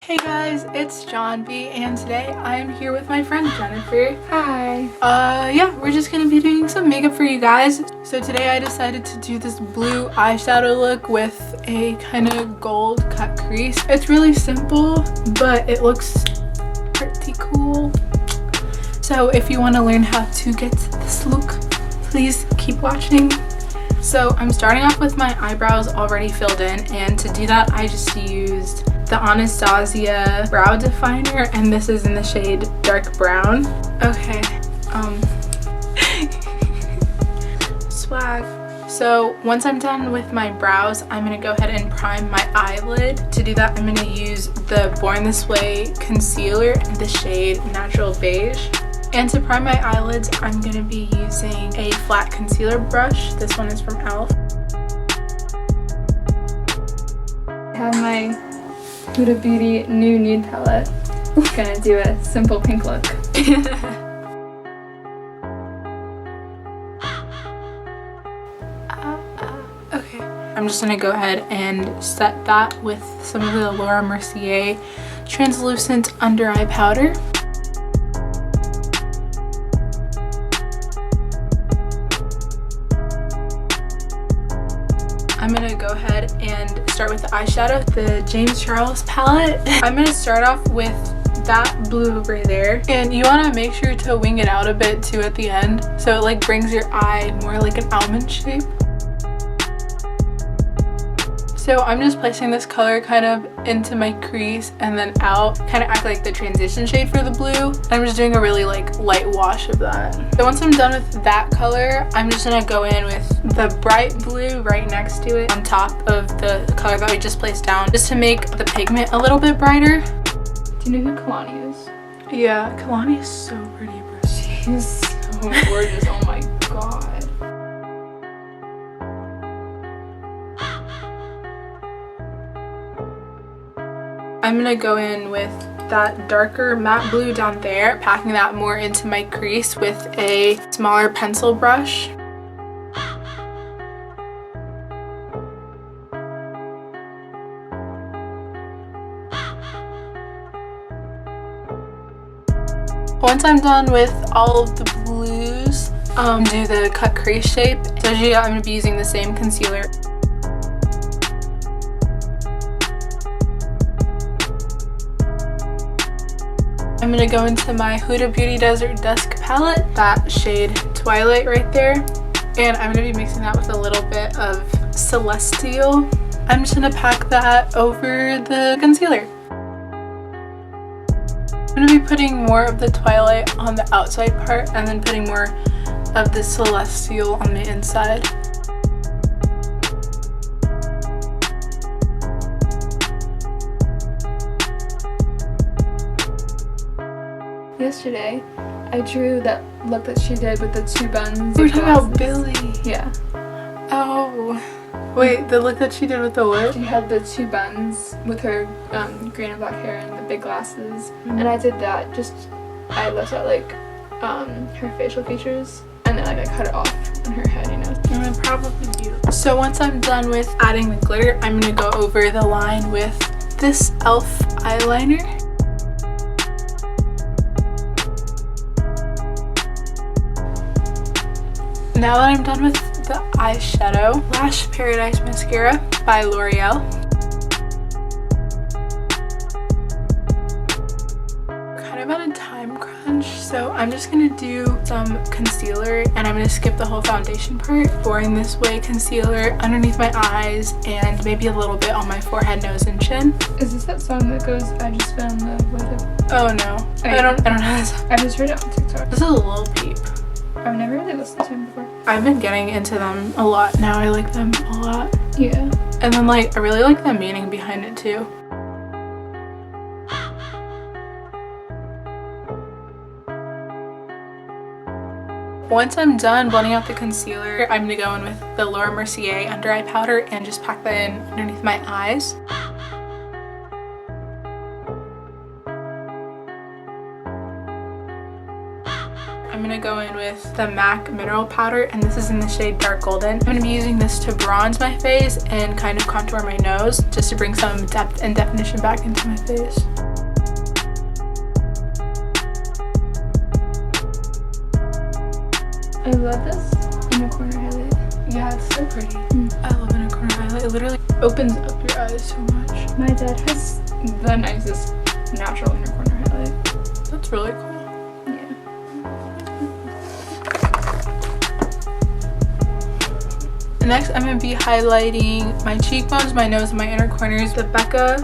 Hey guys, it's John B, and today I am here with my friend Jennifer. Hi. Yeah, we're just gonna be doing some makeup for you guys. So today I decided to do this blue eyeshadow look with a kind of gold cut crease. It's really simple, but it looks pretty cool. So if you want to learn how to get this look, please keep watching. So I'm starting off with my eyebrows already filled in, and to do that I just used the Anastasia brow definer, and this is in the shade dark brown. Okay, swag. So once I'm done with my brows, I'm gonna go ahead and prime my eyelid. To do that, I'm gonna use the Born This Way concealer in the shade natural beige. And to prime my eyelids, I'm gonna be using a flat concealer brush. This one is from e.l.f. I have my Huda Beauty new nude palette. Gonna do a simple pink look. Okay. I'm just gonna go ahead and set that with some of the Laura Mercier translucent under eye powder. I'm gonna go ahead and start with the eyeshadow, the James Charles palette. I'm gonna start off with that blueberry there, and you want to make sure to wing it out a bit too at the end, so it like brings your eye more like an almond shape. So I'm just placing this color kind of into my crease and then out, kind of act like the transition shade for the blue. I'm just doing a really like light wash of that. So once I'm done with that color, I'm just gonna go in with the bright blue right next to it on top of the color that we just placed down, just to make the pigment a little bit brighter. Do you know who Kalani is? Yeah, Kalani is so pretty, bro. She's so gorgeous. Oh my god. I'm gonna go in with that darker matte blue down there, packing that more into my crease with a smaller pencil brush. Once I'm done with all of the blues, do the cut crease shape. So I'm gonna be using the same concealer. I'm gonna go into my Huda Beauty Desert Dusk palette, that shade Twilight right there, and I'm gonna be mixing that with a little bit of Celestial. I'm just gonna pack that over the concealer. I'm gonna be putting more of the Twilight on the outside part and then putting more of the Celestial on the inside. Yesterday, I drew that look that she did with the two buns. We're talking about Billy. Yeah. Oh. Wait, the look that she did with the what? She had the two buns with her green and black hair and the big glasses. And I did that, I left out like her facial features, and then like I cut it off on her head, you know. And probably beautiful. So once I'm done with adding the glitter, I'm gonna go over the line with this e.l.f. eyeliner. Now that I'm done with the eyeshadow, Lash Paradise Mascara by L'Oreal. Kind of on a time crunch, so I'm just gonna do some concealer, and I'm gonna skip the whole foundation part. Born This Way concealer underneath my eyes and maybe a little bit on my forehead, nose, and chin. Is this that song that goes, I just found love with it? Oh no, I don't know this. I just heard it on TikTok. This is a Lil Peep. I've never really listened to him before. I've been getting into them a lot now. I like them a lot. Yeah. And then like I really like the meaning behind it too. Once I'm done blending out the concealer, I'm gonna go in with the Laura Mercier under eye powder and just pack that in underneath my eyes. I'm gonna go in with the MAC mineral powder, and this is in the shade dark golden. I'm gonna be using this to bronze my face and kind of contour my nose, just to bring some depth and definition back into my face. I love this inner corner highlight. Yeah, it's so pretty. I love inner corner highlight. It literally opens up your eyes so much. My dad has the nicest natural inner corner highlight. That's really cool. Yeah. Next, I'm going to be highlighting my cheekbones, my nose, and my inner corners. The Becca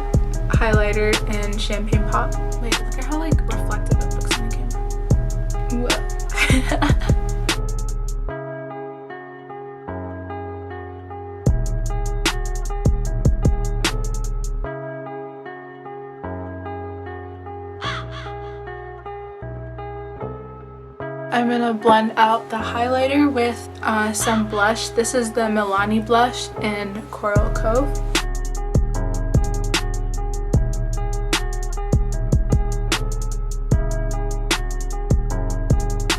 highlighter in Champagne Pop. Wait, look at how like reflective it looks on the camera. What? I'm gonna blend out the highlighter with some blush. This is the Milani blush in Coral Cove.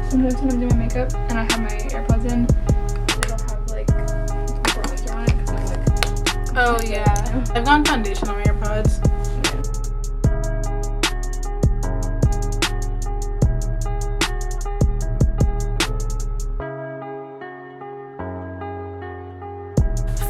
Sometimes when I'm doing my makeup and I have my AirPods in, they don't have like bronzer on it because I'm like, Oh yeah, I've gone foundation on my AirPods.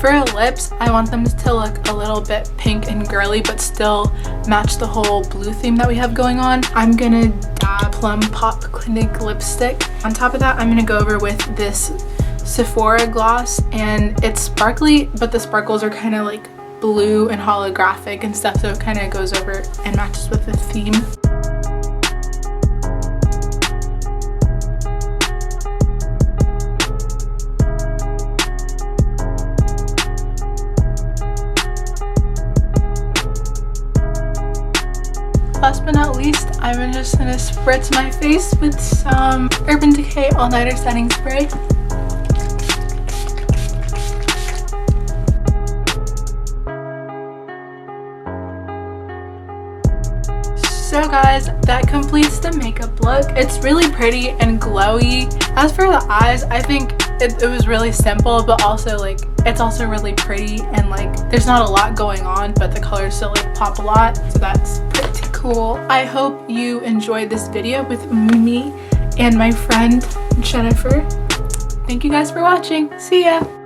For lips, I want them to look a little bit pink and girly but still match the whole blue theme that we have going on. I'm gonna dab Plum Pop Clinique lipstick. On top of that, I'm gonna go over with this Sephora gloss, and it's sparkly but the sparkles are kind of like blue and holographic and stuff, so it kind of goes over and matches with the theme. Last but not least, I'm just gonna spritz my face with some Urban Decay All Nighter Setting Spray. So guys, that completes the makeup look. It's really pretty and glowy. As for the eyes, I think it was really simple, but also like it's also really pretty, and like there's not a lot going on, but the colors still like pop a lot, so that's pretty cool. I hope you enjoyed this video with me and my friend Jennifer. Thank you guys for watching. See ya!